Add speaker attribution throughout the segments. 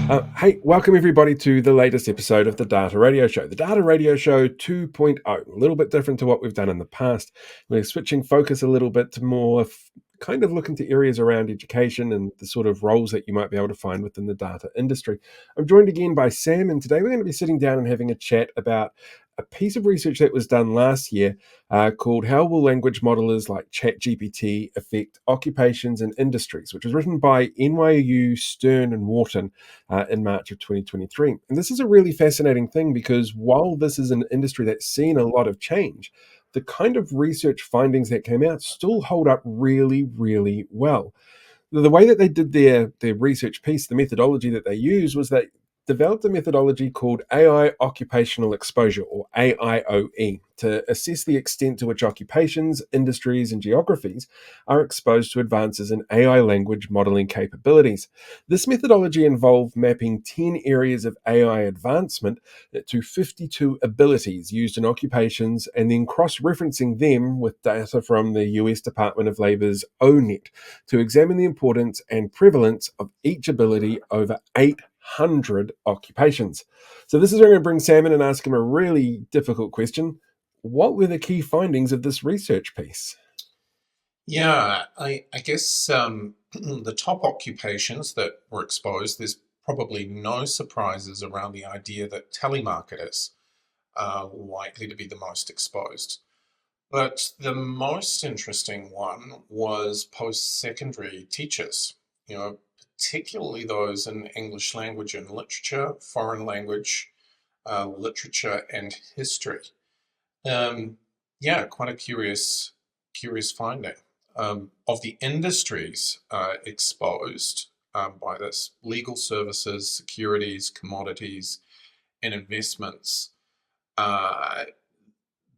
Speaker 1: Hey, welcome everybody to the latest episode of the Data Radio Show. The Data Radio Show 2.0, a little bit different to what we've done in the past. We're switching focus a little bit to more kind of look into areas around education and the sort of roles that you might be able to find within the data industry. I'm joined again by Sam, and today we're going to be sitting down and having a chat about a piece of research that was done last year called How Will Language Modelers like ChatGPT Affect Occupations and Industries, which was written by NYU Stern and Wharton in March of 2023. And this is a really fascinating thing because while this is an industry that's seen a lot of change, the kind of research findings that came out still hold up really, really well. The way that they did their research piece, the methodology that they used was they developed a methodology called AI Occupational Exposure, or AIOE, to assess the extent to which occupations, industries, and geographies are exposed to advances in AI language modeling capabilities. This methodology involved mapping 10 areas of AI advancement to 52 abilities used in occupations and then cross-referencing them with data from the US Department of Labor's ONET to examine the importance and prevalence of each ability over 800 occupations. So this is where I'm going to bring Sam in and ask him a really difficult question. What were the key findings of this research piece?
Speaker 2: Yeah, I guess the top occupations that were exposed, there's probably no surprises around the idea that telemarketers are likely to be the most exposed. But the most interesting one was post-secondary teachers, particularly those in English language and literature, foreign language, literature, and history. Um, yeah, quite a curious finding. Of the industries exposed by this, legal services, securities, commodities, and investments, uh,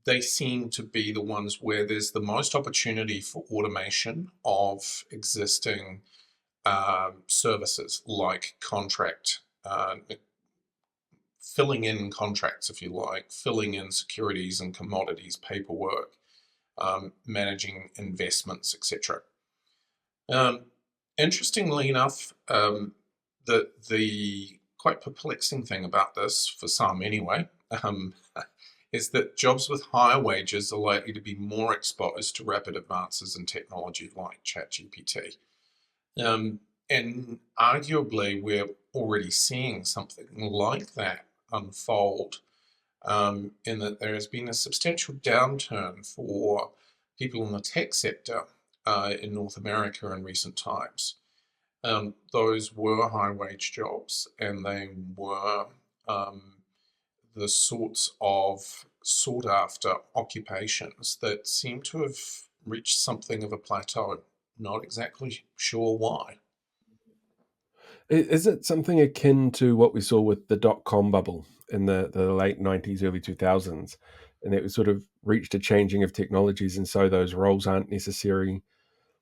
Speaker 2: they seem to be the ones where there's the most opportunity for automation of existing services like contract filling in contracts, if you like, filling in securities and commodities paperwork, managing investments, etc. Um, Interestingly enough, the quite perplexing thing about this, for some anyway, is that jobs with higher wages are likely to be more exposed to rapid advances in technology like ChatGPT. Um, and arguably, we're already seeing something like that unfold, in that there has been a substantial downturn for people in the tech sector in North America in recent times. Those were high wage jobs, and they were the sorts of sought after occupations that seem to have reached something of a plateau. Not exactly sure why.
Speaker 1: Is it something akin to what we saw with the dot-com bubble in the late 90s, early 2000s? And it was sort of reached a changing of technologies, and so those roles aren't necessarily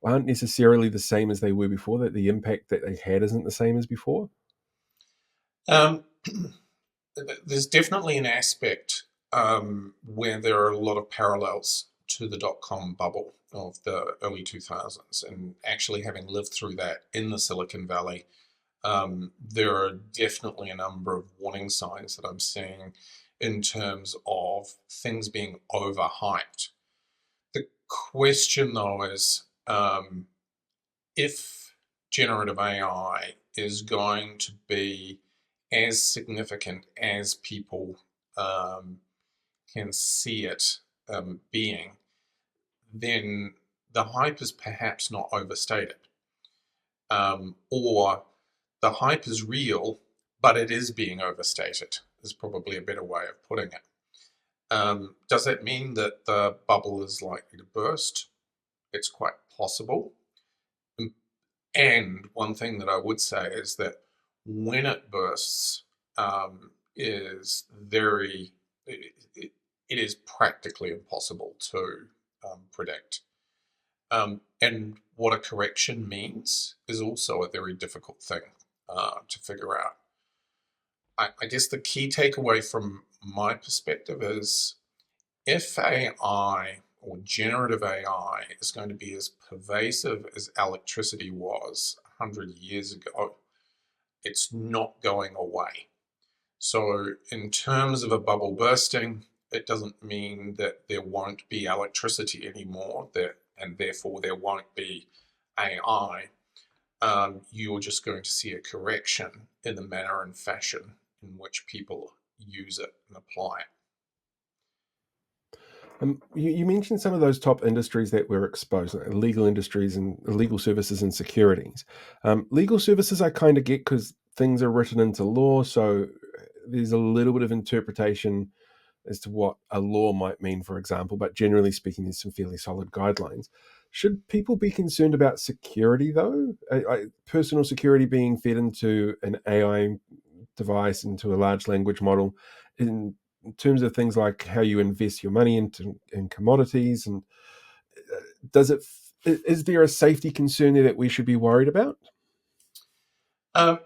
Speaker 1: the same as they were before, that the impact that they had isn't the same as before?
Speaker 2: Um, there's definitely an aspect where there are a lot of parallels to the dot-com bubble of the early 2000s, and actually having lived through that in the Silicon Valley, there are definitely a number of warning signs that I'm seeing in terms of things being overhyped. The question, though, is if generative AI is going to be as significant as people um, can see it being, then the hype is perhaps not overstated. Or the hype is real, but it is being overstated, is probably a better way of putting it. Does that mean that the bubble is likely to burst? It's quite possible. And one thing that I would say is that when it bursts, is very, it is practically impossible to predict. And what a correction means is also a very difficult thing to figure out. I guess the key takeaway from my perspective is if AI or generative AI is going to be as pervasive as electricity was 100 years ago, it's not going away. So, in terms of a bubble bursting, it doesn't mean that there won't be electricity anymore, and therefore there won't be AI. You're just going to see a correction in the manner and fashion in which people use it and apply it.
Speaker 1: You mentioned some of those top industries that were exposed, like legal industries and legal services and securities. Legal services, I kind of get because things are written into law, so there's a little bit of interpretation as to what a law might mean, for example. But generally speaking, there's some fairly solid guidelines. Should people be concerned about security, though? Personal security being fed into an AI device, into a large language model, in terms of things like how you invest your money into in commodities, and does it is there a safety concern there that we should be worried about?
Speaker 2: Um,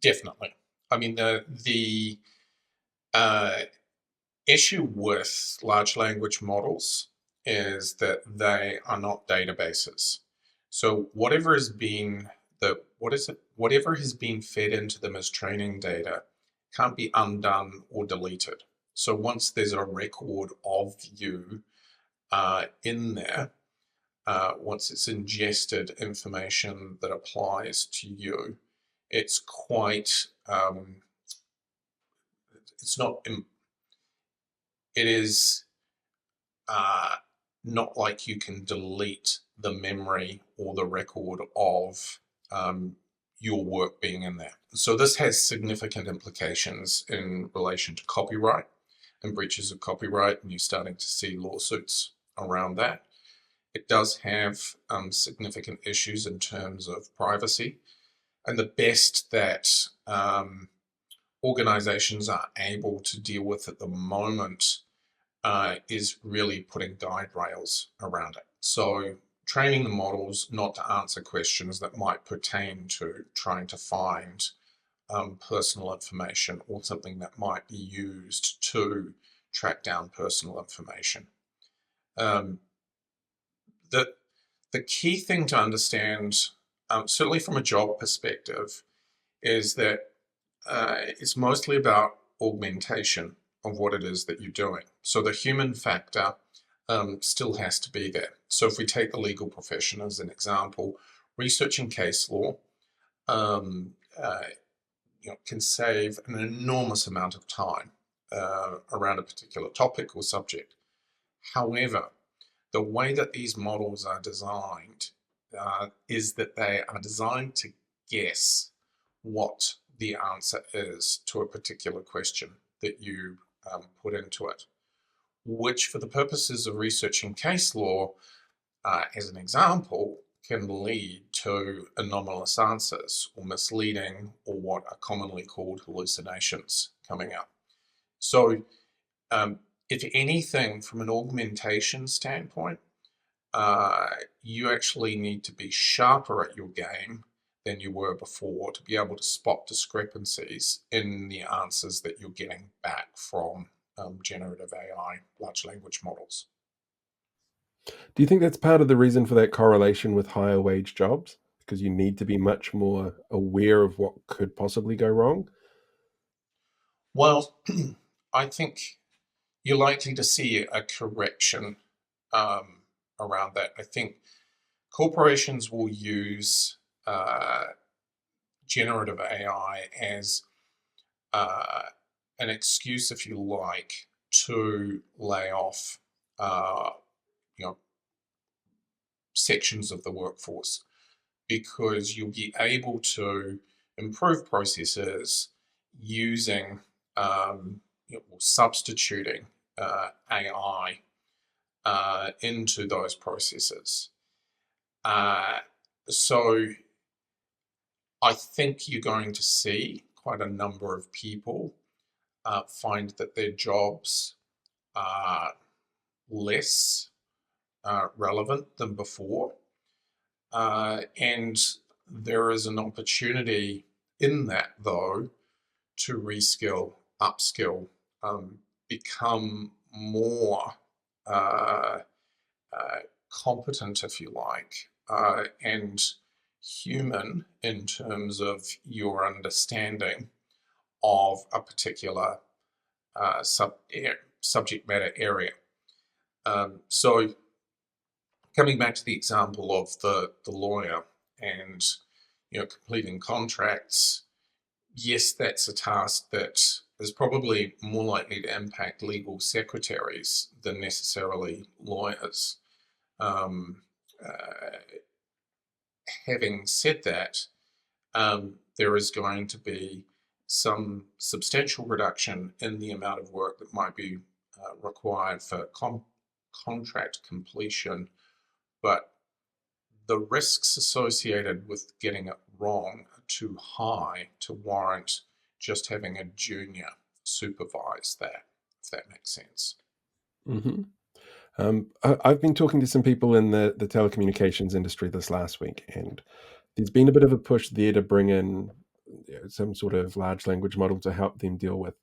Speaker 2: Definitely. I mean, the uh, issue with large language models is that they are not databases. So whatever has been fed into them as training data can't be undone or deleted. So once there's a record of you in there, once it's ingested information that applies to you, it's quite it's not it is uh, not like you can delete the memory or the record of your work being in there. So this has significant implications in relation to copyright and breaches of copyright, and you're starting to see lawsuits around that. It does have significant issues in terms of privacy, and the best that organizations are able to deal with at the moment is really putting guide rails around it. So training the models not to answer questions that might pertain to trying to find personal information or something that might be used to track down personal information. Um, the the key thing to understand, certainly from a job perspective, is that it's mostly about augmentation of what it is that you're doing. So the human factor still has to be there. So if we take the legal profession as an example, researching case law um, uh, can save an enormous amount of time around a particular topic or subject. However, the way that these models are designed is that they are designed to guess what the answer is to a particular question that you put into it, which, for the purposes of researching case law, as an example, can lead to anomalous answers or misleading or what are commonly called hallucinations coming up. So, um, if anything, from an augmentation standpoint, uh, you actually need to be sharper at your game than you were before to be able to spot discrepancies in the answers that you're getting back from generative AI, large language models.
Speaker 1: Do you think that's part of the reason for that correlation with higher wage jobs? Because you need to be much more aware of what could possibly go wrong?
Speaker 2: Well, I think you're likely to see a correction um, around that. I think corporations will use generative AI as uh, an excuse, if you like, to lay off, uh, you know, sections of the workforce because you'll be able to improve processes using or substituting AI into those processes. Uh, so I think you're going to see quite a number of people find that their jobs are less relevant than before. And there is an opportunity in that, though, to reskill, upskill, become more uh, uh, competent, if you like, and human in terms of your understanding of a particular subject matter area. So coming back to the example of the lawyer and completing contracts, yes, that's a task that is probably more likely to impact legal secretaries than necessarily lawyers. Um, uh, Having said that, there is going to be some substantial reduction in the amount of work that might be required for contract completion, but the risks associated with getting it wrong are too high to warrant just having a junior supervise that, if that makes sense.
Speaker 1: Hmm. I've been talking to some people in the telecommunications industry this last week, and there's been a bit of a push there to bring in some sort of large language model to help them deal with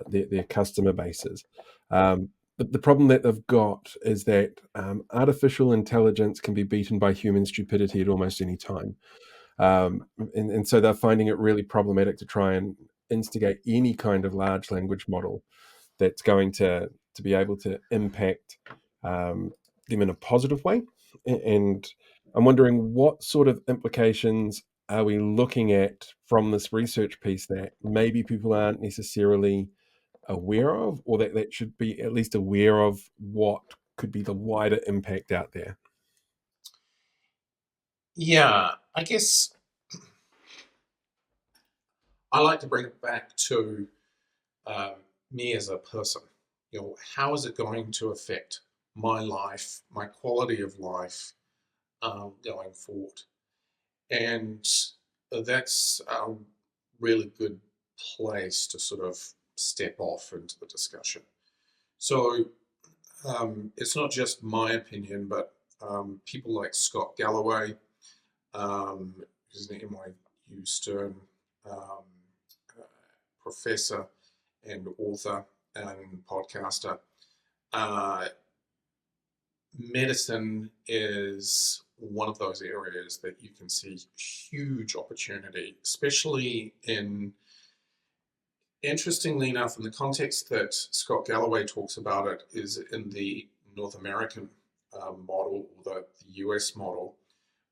Speaker 1: their customer bases. But the problem that they've got is that artificial intelligence can be beaten by human stupidity at almost any time. And so they're finding it really problematic to try and instigate any kind of large language model that's going to be able to impact um, them in a positive way. And I'm wondering what sort of implications are we looking at from this research piece that maybe people aren't necessarily aware of, or that should be at least aware of what could be the wider impact out there.
Speaker 2: Yeah, I guess I like to bring it back to um, me as a person. How is it going to affect my life, my quality of life going forward? And that's a really good place to sort of step off into the discussion. So it's not just my opinion, but people like Scott Galloway, who's an NYU Stern um, uh, professor and author and podcaster. Uh, Medicine is one of those areas that you can see huge opportunity, especially interestingly enough, in the context that Scott Galloway talks about it, is in the North American model or the US model,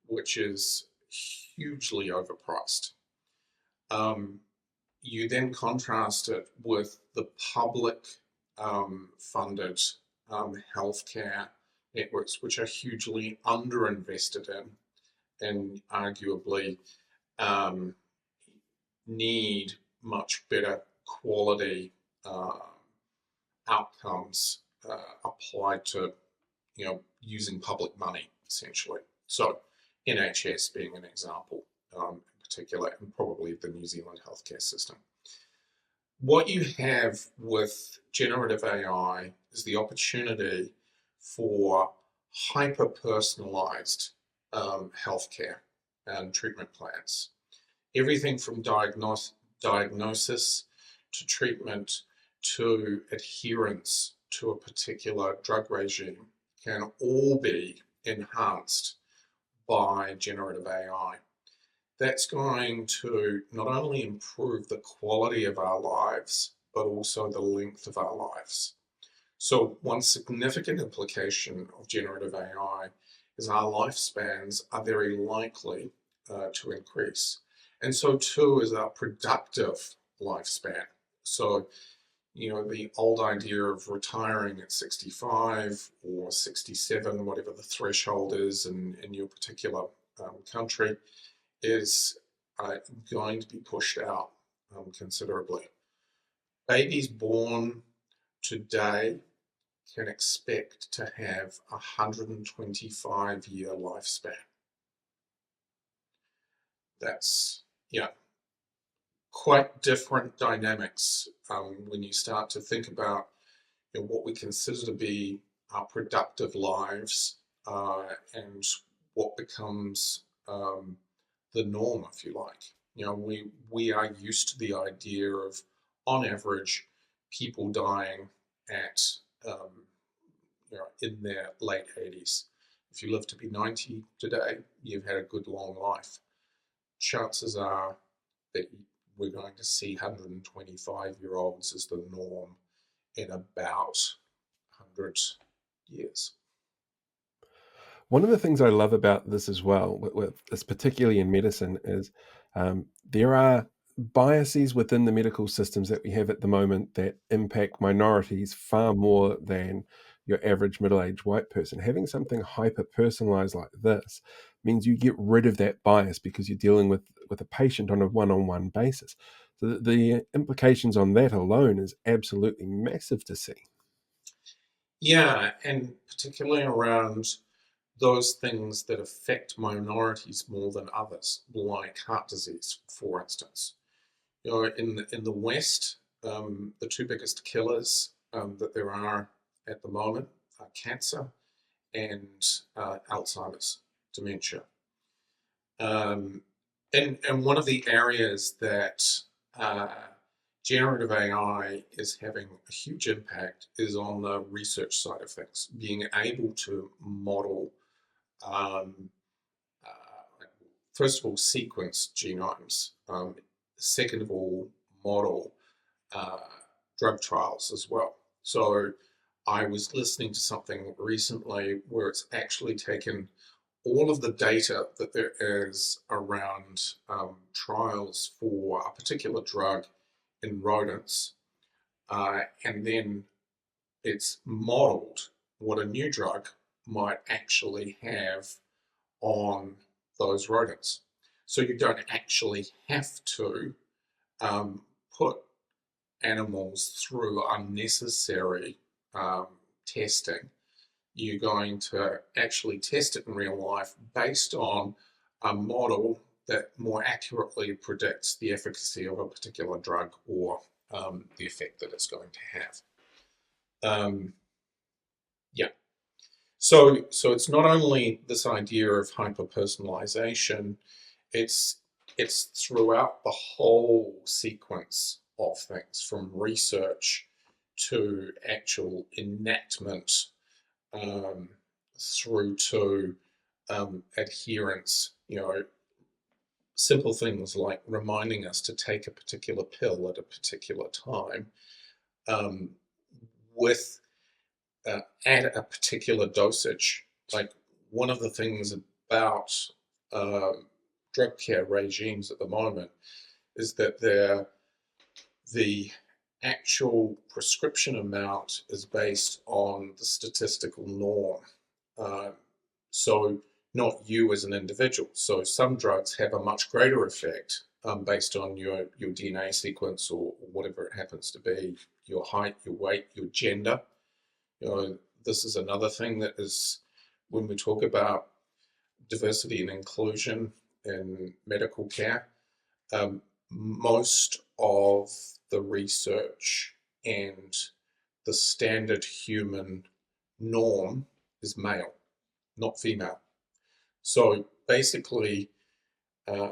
Speaker 2: which is hugely overpriced. Um, you then contrast it with the public funded healthcare networks, which are hugely underinvested in and arguably um, need much better quality uh, outcomes applied to using public money essentially. So NHS being an example in particular, and probably the New Zealand healthcare system. What you have with generative AI is the opportunity for hyper personalized healthcare and treatment plans. Everything from diagnosis to treatment to adherence to a particular drug regime can all be enhanced by generative AI. That's going to not only improve the quality of our lives, but also the length of our lives. So, one significant implication of generative AI is our lifespans are very likely to increase. And so, too, is our productive lifespan. So, the old idea of retiring at 65 or 67, whatever the threshold is in your particular country, is going to be pushed out considerably. Babies born today can expect to have a 125-year lifespan. That's quite different dynamics when you start to think about what we consider to be our productive lives and what becomes the norm, if you like. We are used to the idea of, on average, people dying at in their late 80s. if you live to be 90 today, you've had a good long life. Chances are that we're going to see 125-year-olds as the norm in about 100 years.
Speaker 1: One of the things I love about this as well, with particularly in medicine, is there are biases within the medical systems that we have at the moment that impact minorities far more than your average middle-aged white person. Having something hyper-personalized like this means you get rid of that bias because you're dealing with a patient on a one-on-one basis. So the implications on that alone is absolutely massive to see.
Speaker 2: Yeah, and particularly around those things that affect minorities more than others, like heart disease, for instance. In the West, the two biggest killers that there are at the moment are cancer and Alzheimer's, dementia. Um, and one of the areas that uh, generative AI is having a huge impact is on the research side of things, being able to model, um, uh, first of all, sequence genomes, second of all, model uh, drug trials as well. So I was listening to something recently where it's actually taken all of the data that there is around trials for a particular drug in rodents, and then it's modeled what a new drug might actually have on those rodents. So you don't actually have to um, put animals through unnecessary um, testing. You're going to actually test it in real life based on a model that more accurately predicts the efficacy of a particular drug or the effect that it's going to have. Yeah. So it's not only this idea of hyper personalization, it's it's throughout the whole sequence of things, from research to actual enactment, um, through to adherence. Simple things like reminding us to take a particular pill at a particular time, um, with at a particular dosage. Like, one of the things about um, drug care regimes at the moment is that the actual prescription amount is based on the statistical norm. Uh, so, not you as an individual. So, some drugs have a much greater effect based on your DNA sequence, or whatever it happens to be, your height, your weight, your gender. You know, this is another thing that is, when we talk about diversity and inclusion in medical care, um, most of the research and the standard human norm is male, not female. So basically, uh,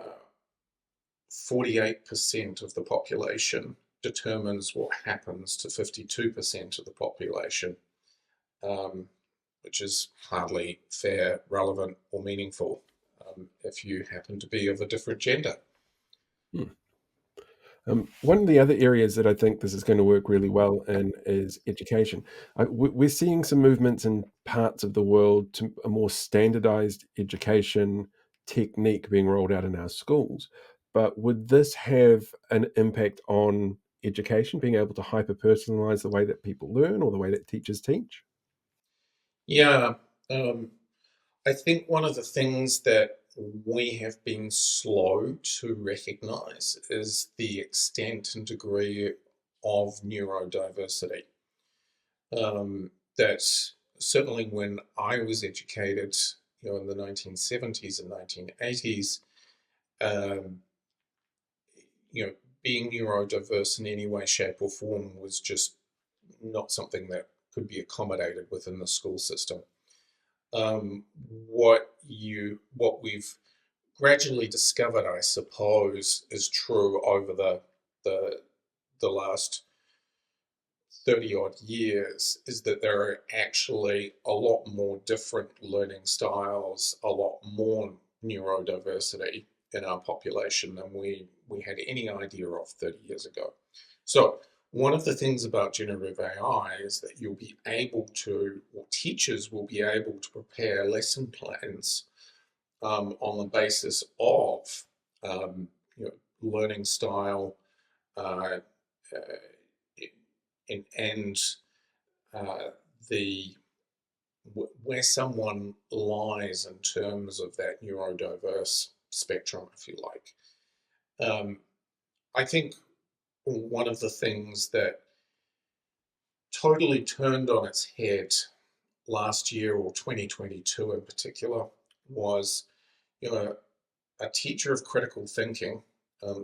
Speaker 2: 48% of the population determines what happens to 52% of the population, um, which is hardly fair, relevant, or meaningful if you happen to be of a different gender.
Speaker 1: Hmm. One of the other areas that I think this is going to work really well in is education. We're seeing some movements in parts of the world to a more standardized education technique being rolled out in our schools. But would this have an impact on education, being able to hyper personalize the way that people learn or the way that teachers teach?
Speaker 2: Yeah, um, I think one of the things that we have been slow to recognize is the extent and degree of neurodiversity. That certainly when I was educated, in the 1970s and 1980s, um, you know, being neurodiverse in any way, shape, or form was just not something that could be accommodated within the school system. What we've gradually discovered, I suppose, is true over the the last 30 odd years is that there are actually a lot more different learning styles, a lot more neurodiversity in our population than we had any idea of 30 years ago. So, one of the things about generative AI is that you'll be able to, or teachers will be able to prepare lesson plans on the basis of um, you know, learning style uh, uh, and uh, the where someone lies in terms of that neurodiverse spectrum, if you like. I think one of the things that totally turned on its head last year, or 2022 in particular, was you know a teacher of critical thinking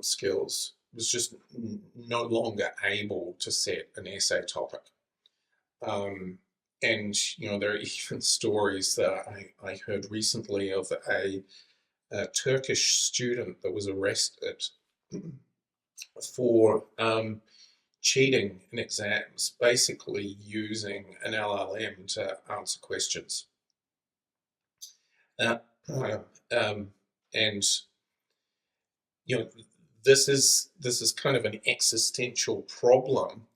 Speaker 2: skills was just no longer able to set an essay topic. Um, and there are even stories that I heard recently of a Turkish student that was arrested for cheating in exams, basically using an LLM to answer questions. Uh, uh, um, and you know, this is kind of an existential problem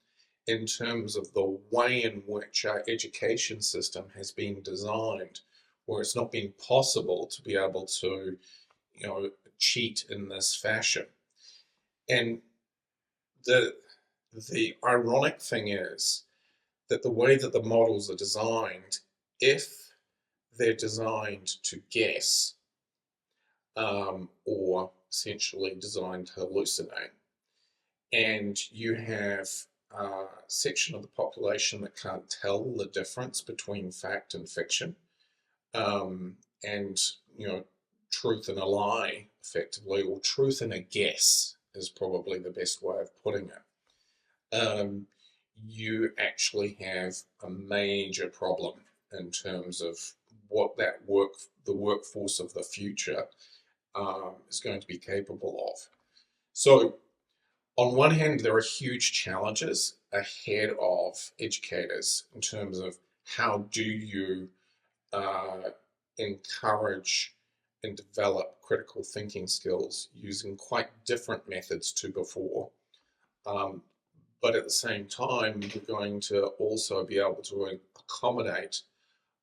Speaker 2: in terms of the way in which our education system has been designed, where it's not been possible to be able to, cheat in this fashion. And the the ironic thing is that the way that the models are designed, if they're designed to guess, or essentially designed to hallucinate, and you have a section of the population that can't tell the difference between fact and fiction, and truth and a lie, effectively, or truth and a guess is probably the best way of putting it. You actually have a major problem in terms of what the workforce of the future is going to be capable of. So, on one hand, there are huge challenges ahead of educators in terms of how do you uh, encourage and develop critical thinking skills using quite different methods to before. Um, but at the same time, you're going to also be able to accommodate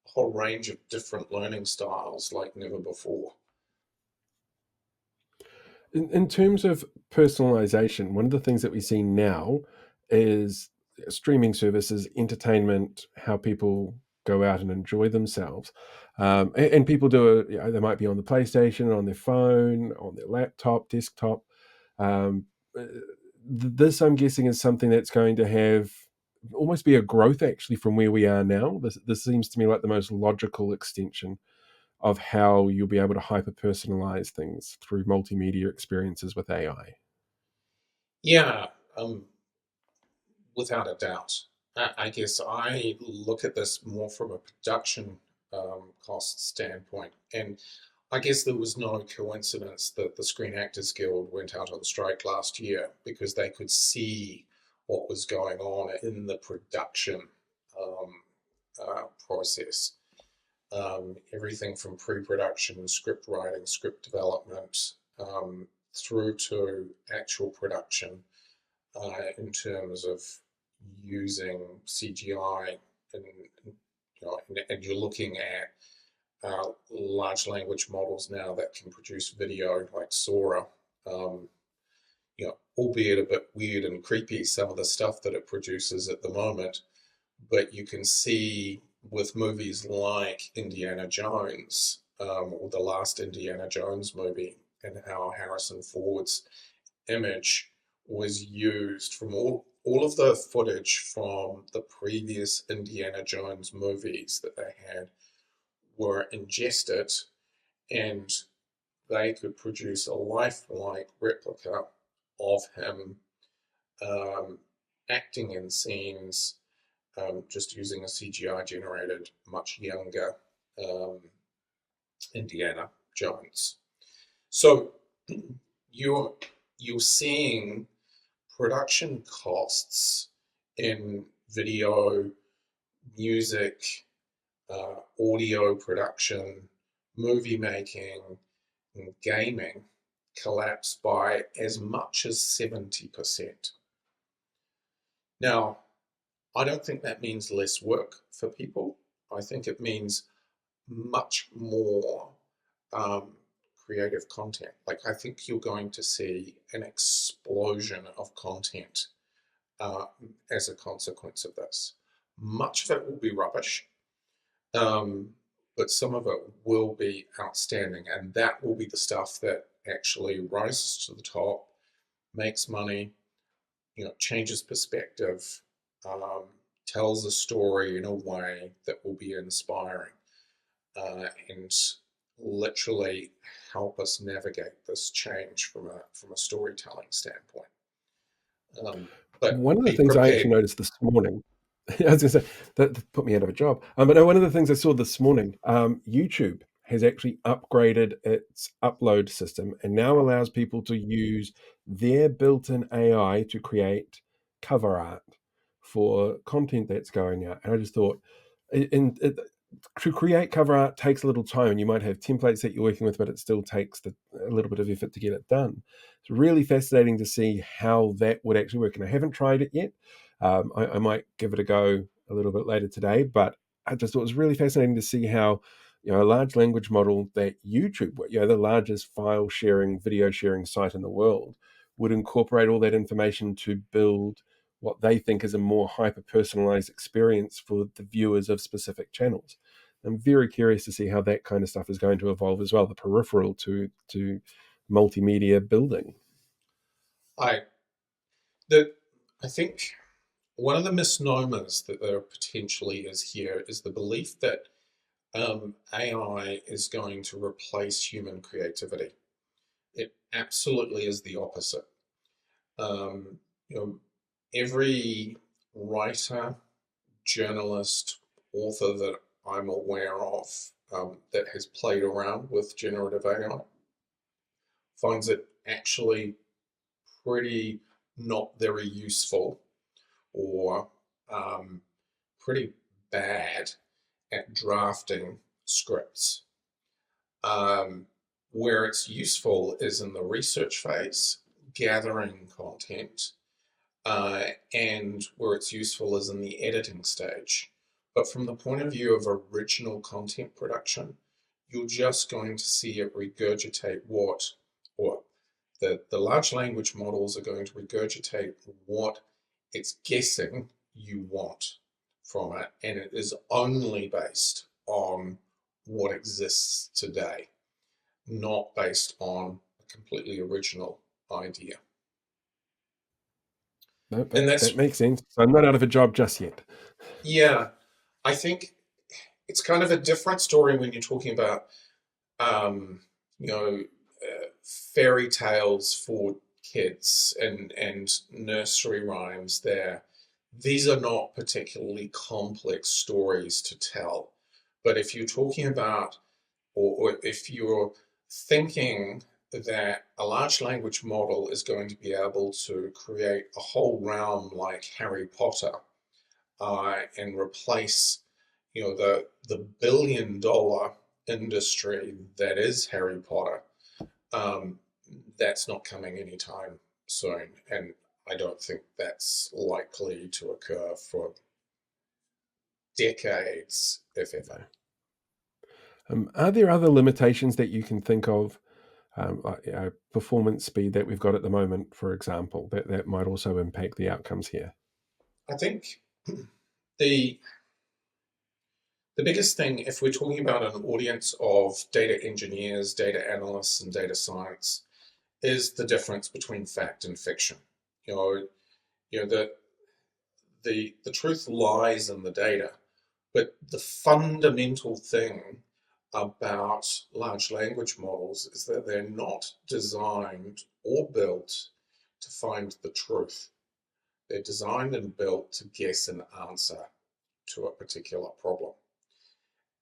Speaker 2: a whole range of different learning styles like never before.
Speaker 1: In terms of personalization, one of the things that we see now is streaming services, entertainment, how people go out and enjoy themselves. And people do it, they might be on the PlayStation, on their phone, on their laptop, desktop. Um, uh, this, I'm guessing, is something that's going to have almost be a growth actually from where we are now. This seems to me like the most logical extension of how you'll be able to hyper personalize things through multimedia experiences with AI.
Speaker 2: Yeah, without a doubt. I guess I look at this more from a production cost standpoint. And I guess there was no coincidence that the Screen Actors Guild went out on strike last year because they could see what was going on in the production um, process. Everything from pre production, script writing, script development, through to actual production in terms of using CGI, and you're looking at large language models now that can produce video like Sora. Um, Albeit a bit weird and creepy, some of the stuff that it produces at the moment, but you can see with movies like Indiana Jones, or the last Indiana Jones movie, and how Harrison Ford's image was used from all of the footage from the previous Indiana Jones movies that they had were ingested, and they could produce a lifelike replica of him um, acting in scenes, just using a CGI generated, much younger um, Indiana Jones. So you're you're seeing production costs in video, music, audio production, movie making, and gaming collapsed by as much as 70%. Now, I don't think that means less work for people. I think it means much more um, creative content. Like, I think you're going to see an explosion of content uh, as a consequence of this. Much of it will be rubbish, um, but some of it will be outstanding, and that will be the stuff that actually rises to the top, makes money, changes perspective, um, tells a story in a way that will be inspiring, and literally help us navigate this change from a storytelling standpoint. Um, but
Speaker 1: One of the
Speaker 2: be
Speaker 1: things I
Speaker 2: prepared.
Speaker 1: actually noticed this morning, I was going to say that put me out of a job. But no, one of the things I saw this morning, YouTube has actually upgraded its upload system and now allows people to use their built-in AI to create cover art for content that's going out. And I just thought, to create cover art takes a little time, and you might have templates that you're working with, but it still takes a little bit of effort to get it done. It's really fascinating to see how that would actually work, and I haven't tried it yet. I might give it a go a little bit later today, but I just thought it was really fascinating to see how a large language model that YouTube, the largest file sharing, video sharing site in the world, would incorporate all that information to build what they think is a more hyper personalized experience for the viewers of specific channels. I'm very curious to see how that kind of stuff is going to evolve as well, the peripheral to multimedia building.
Speaker 2: I the I think one of the misnomers that there potentially is here is the belief that AI is going to replace human creativity. It absolutely is the opposite. Um, you know, every writer, journalist, author that I'm aware of that has played around with generative AI finds it actually pretty not very useful, or um, pretty bad at drafting scripts. Um, where it's useful is in the research phase, gathering content, and where it's useful is in the editing stage. But from the point of view of original content production, you're just going to see it regurgitate or the large language models are going to regurgitate what it's guessing you want from it, and it is only based on what exists today, not based on a completely original idea.
Speaker 1: No,
Speaker 2: And
Speaker 1: that
Speaker 2: that's,
Speaker 1: makes sense. So I'm not out of a job just yet.
Speaker 2: yeah, I think it's kind of a different story when you're talking about, um, you know, fairy tales for kids and nursery rhymes. There, these are not particularly complex stories to tell. But if you're talking about, or if you're thinking that a large language model is going to be able to create a whole realm like Harry Potter, and replace, the billion-dollar industry that is Harry Potter, um, that's not coming anytime soon, and I don't think that's likely to occur for decades, if ever.
Speaker 1: Are there other limitations that you can think of, performance speed that we've got at the moment, for example, that might also impact the outcomes here?
Speaker 2: I think the the biggest thing, if we're talking about an audience of data engineers, data analysts, and data science, is the difference between fact and fiction. You know, you know the truth lies in the data, but the fundamental thing about large language models is that they're not designed or built to find the truth. They're designed and built to guess an answer to a particular problem.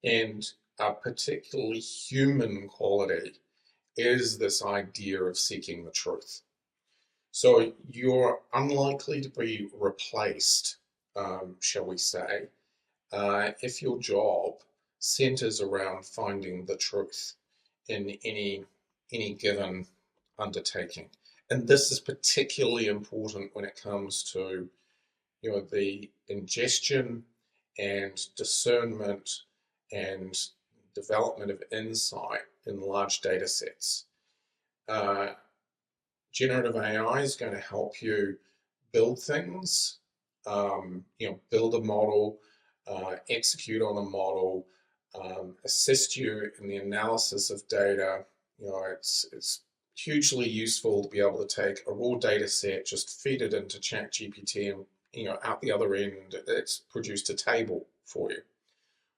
Speaker 2: And a particularly human quality is this idea of seeking the truth. So you're unlikely to be replaced shall we say, if your job centers around finding the truth in any given undertaking. And this is particularly important when it comes to the ingestion and discernment and development of insight in large data sets. Uh, Generative AI is going to help you build things, build a model, execute on a model, assist you in the analysis of data. It's hugely useful to be able to take a raw data set, just feed it into ChatGPT, and out the other end, it's produced a table for you,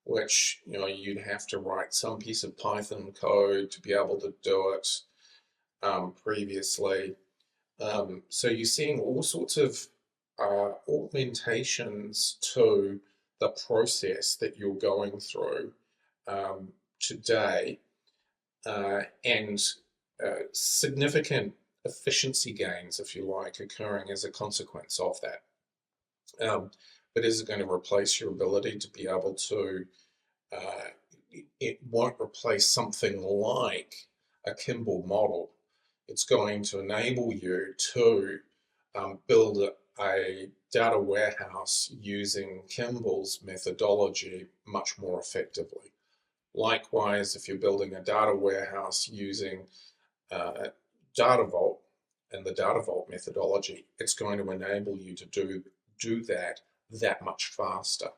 Speaker 2: which you'd have to write some piece of Python code to be able to do it previously. So you're seeing all sorts of augmentations to the process that you're going through today, and significant efficiency gains, if you like, occurring as a consequence of that. But is it going to replace your ability to be able to? It won't replace something like a Kimball model. It's going to enable you to build a data warehouse using Kimball's methodology much more effectively. Likewise, if you're building a data warehouse using Data Vault and the Data Vault methodology, it's going to enable you to do that much faster.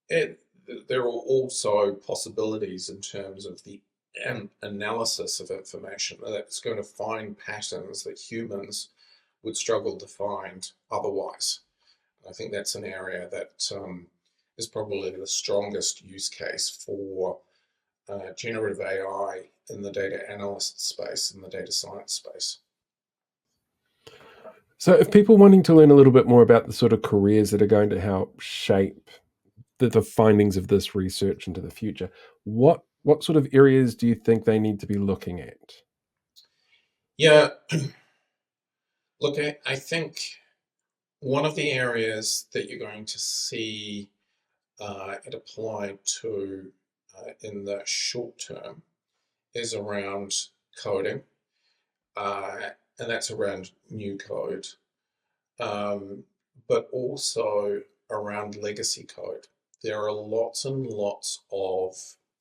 Speaker 2: There are also possibilities in terms of the analysis of information that's going to find patterns that humans would struggle to find otherwise. I think that's an area that is probably the strongest use case for generative AI in the data analyst space, in the data science space.
Speaker 1: So, if people wanting to learn a little bit more about the sort of careers that are going to help shape the findings of this research into the future, what sort of areas do you think they need to be looking at?
Speaker 2: Yeah, look, I think one of the areas that you're going to see it applied to in the short term is around coding, uh, and that's around new code, um, but also around legacy code. There are lots and lots of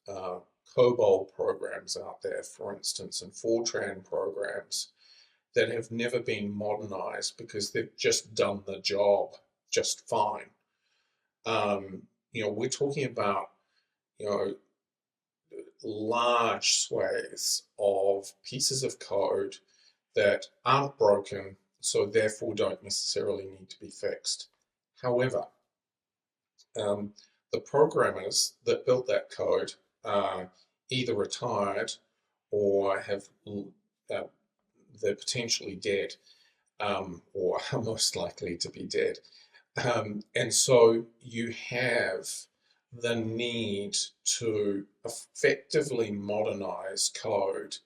Speaker 2: uh, COBOL programs out there, for instance, and Fortran programs that have never been modernized because they've just done the job just fine. We're talking about you know large swathes of pieces of code that aren't broken, so therefore don't necessarily need to be fixed. However, um, the programmers that built that code are either retired or they're potentially dead, or are most likely to be dead. And so you have the need to effectively modernize code.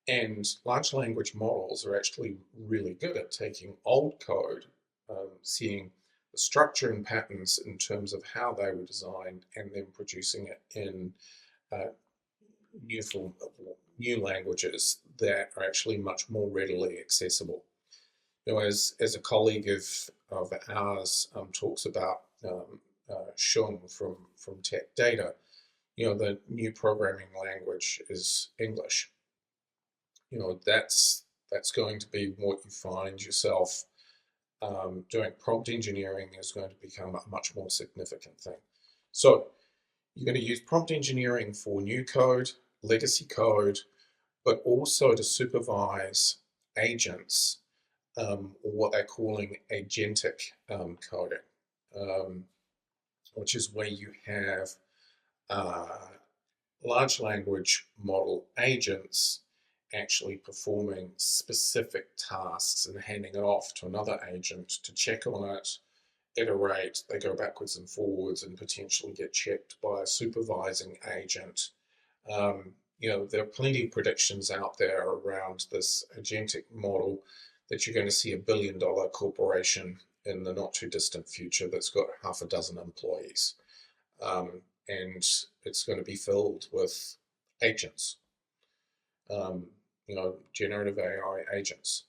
Speaker 2: And large language models are actually really good at taking old code, seeing the structure and patterns in terms of how they were designed, and then producing it in uh, new form, new languages that are actually much more readily accessible. As a colleague of ours talks about, Shung from Tech Data, the new programming language is English. That's going to be what you find yourself doing. Prompt engineering is going to become a much more significant thing. So you're going to use prompt engineering for new code, legacy code, but also to supervise agents, or what they're calling agentic coding, um, which is where you have uh, large language model agents actually performing specific tasks and handing it off to another agent to check on it, iterate, they go backwards and forwards and potentially get checked by a supervising agent. There are plenty of predictions out there around this agentic model that you're going to see $1 billion corporation in the not too distant future that's got half a dozen employees. And it's going to be filled with agents, um, generative AI agents.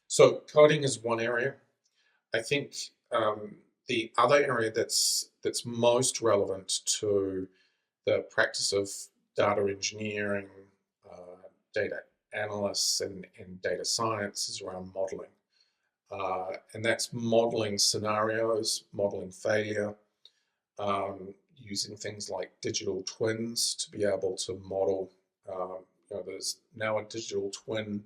Speaker 2: So coding is one area. I think the other area that's most relevant to the practice of data engineering, data analysts, and data science is around modeling. And that's modeling scenarios, modeling failure, using things like digital twins to be able to model. There's now a digital twin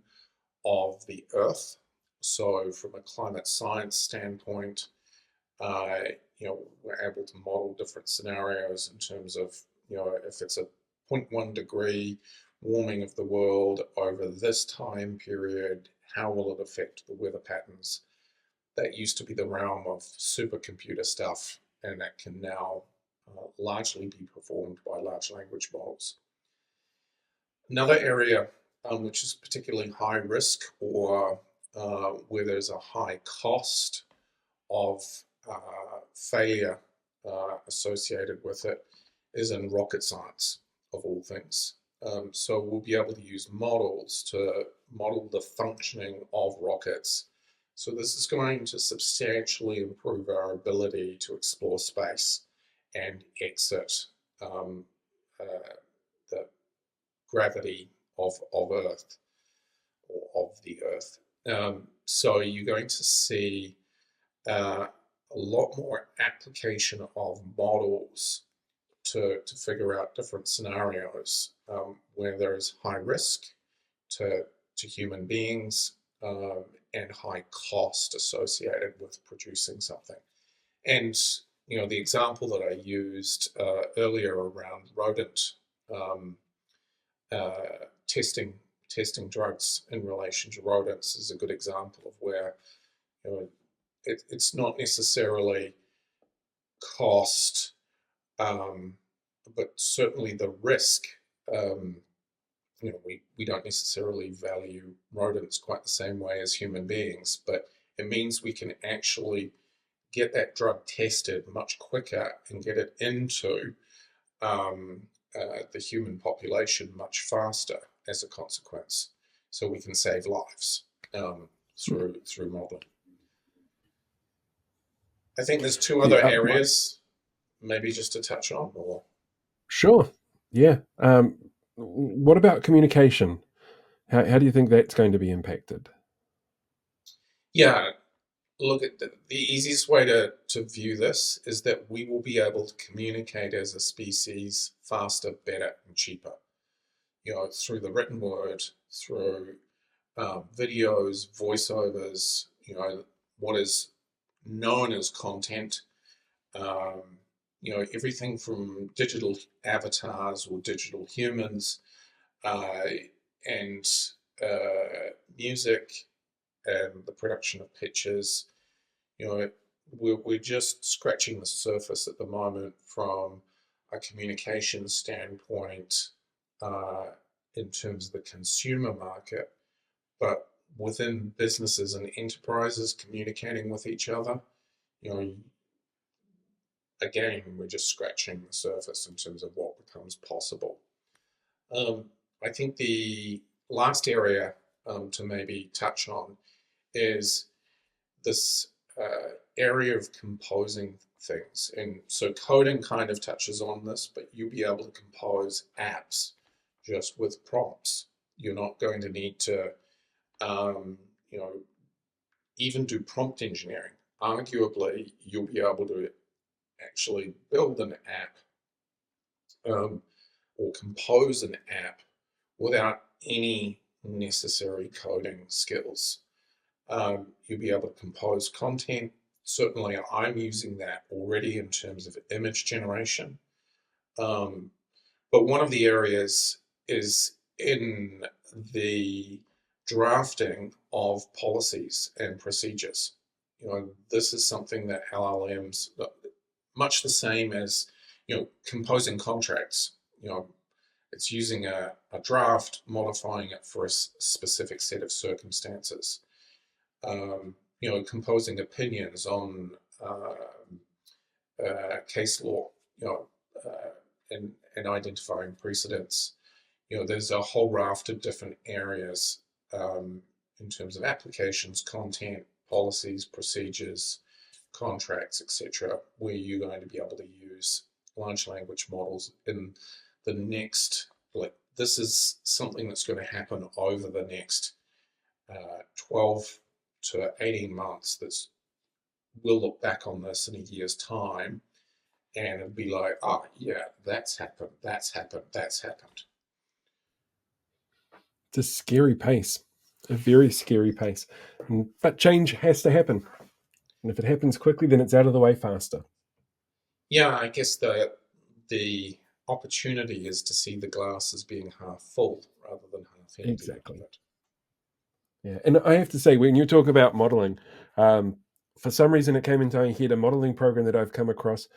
Speaker 2: of the Earth. So, from a climate science standpoint, uh, we're able to model different scenarios in terms of, if it's a zero point 0.1 degree warming of the world over this time period, how will it affect the weather patterns? That used to be the realm of supercomputer stuff, and that can now largely be performed by large language models. Another area which is particularly high risk, or where there's a high cost of failure associated with it, is in rocket science, of all things. So we'll be able to use models to model the functioning of rockets. So this is going to substantially improve our ability to explore space and exit uh, the gravity of Earth, or of the Earth. So you're going to see a lot more application of models to figure out different scenarios where there is high risk to human beings, and high cost associated with producing something. And the example that I used earlier around rodent um, testing drugs in relation to rodents is a good example of where it's not necessarily cost, but certainly the risk. We don't necessarily value rodents quite the same way as human beings, but it means we can actually get that drug tested much quicker and get it into the human population much faster as a consequence. So we can save lives through modeling. I think there's two other
Speaker 1: Yeah,
Speaker 2: areas, maybe just to touch on, or
Speaker 1: sure. Yeah. What about communication? How do you think that's going to be impacted?
Speaker 2: yeah. Look, at the easiest way to view this is that we will be able to communicate as a species faster, better, and cheaper. Through the written word, through videos, voiceovers, what is known as content, um, everything from digital avatars or digital humans, uh, and music, and the production of pictures. We're just scratching the surface at the moment from a communication standpoint, uh, in terms of the consumer market, but within businesses and enterprises communicating with each other, you know, again, we're just scratching the surface in terms of what becomes possible. Um, I think the last area to maybe touch on is this area of composing things. And so coding kind of touches on this, but you'll be able to compose apps just with prompts. You're not going to need to, um, you know, even do prompt engineering. Arguably, you'll be able to actually build an app, um, or compose an app without any necessary coding skills. You'll be able to compose content. Certainly, I'm using that already in terms of image generation. Um, but one of the areas is in the drafting of policies and procedures. This is something that LLMs, much the same as composing contracts. It's using a draft, modifying it for a specific set of circumstances. composing opinions on case law, and identifying precedents. There's a whole raft of different areas in terms of applications, content, policies, procedures, contracts, etc., where you're going to be able to use large language models in the next, like, this is something that's going to happen over the next 12 to 18 months. That's We'll look back on this in a year's time and it'll be like, oh, yeah, that's happened, that's happened, that's happened.
Speaker 1: It's a scary pace, a very scary pace. But change has to happen. And if it happens quickly, then it's out of the way faster.
Speaker 2: Yeah, I guess the opportunity is to see the glass as being half full rather than half empty of
Speaker 1: Exactly.
Speaker 2: it.
Speaker 1: Yeah. And I have to say, when you talk about modeling, for some reason it came into my head a modeling program that I've come across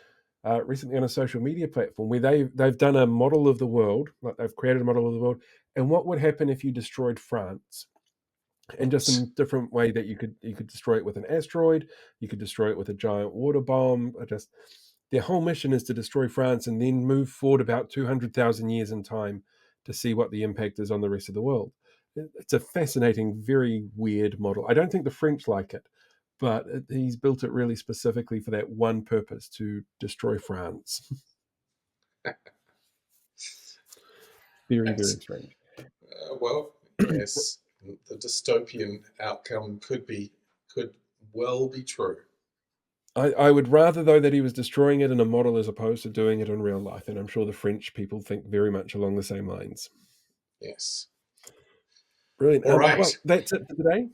Speaker 1: recently on a social media platform where they've done a model of the world, like they've created a model of the world, and what would happen if you destroyed France, and just
Speaker 2: Right.
Speaker 1: in different way that you could destroy it with an asteroid, you could destroy it with a giant water bomb. Or just their whole mission is to destroy France and then move forward about 200,000 years in time to see what the impact is on the rest of the world. It's a fascinating, very weird model. I don't think the French like it, but he's built it really specifically for that one purpose, to destroy France. Very,
Speaker 2: That's
Speaker 1: very strange.
Speaker 2: well, yes, the dystopian outcome could well be true.
Speaker 1: I would rather, though, that he was destroying it in a model as opposed to doing it in real life. And I'm sure the French people think very much along the same lines.
Speaker 2: Yes.
Speaker 1: Brilliant.
Speaker 2: All right.
Speaker 1: Well, that's it for today.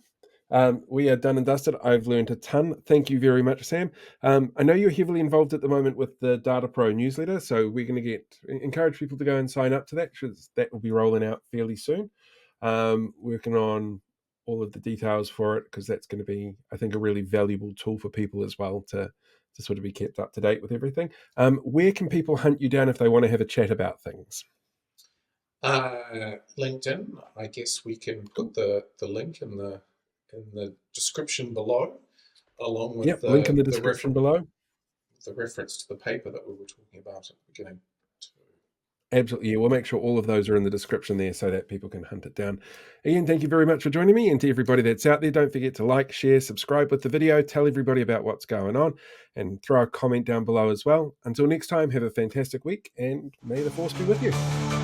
Speaker 1: We are done and dusted. I've learned a ton. Thank you very much, Sam. I know you're heavily involved at the moment with the Data Pro newsletter, so we're going to encourage people to go and sign up to that, because that will be rolling out fairly soon. Working on all of the details for it, because that's going to be, I think, a really valuable tool for people as well to sort of be kept up to date with everything. Where can people hunt you down if they want to have a chat about things?
Speaker 2: LinkedIn. I guess we can
Speaker 1: Cool.
Speaker 2: put the link in the description below, along with
Speaker 1: Yep, link in the description below.
Speaker 2: the reference to the paper that we were talking about at the beginning.
Speaker 1: Absolutely. Yeah, we'll make sure all of those are in the description there so that people can hunt it down. Ian, thank you very much for joining me. And to everybody that's out there, don't forget to like, share, subscribe with the video, tell everybody about what's going on, and throw a comment down below as well. Until next time, have a fantastic week, and may the force be with you.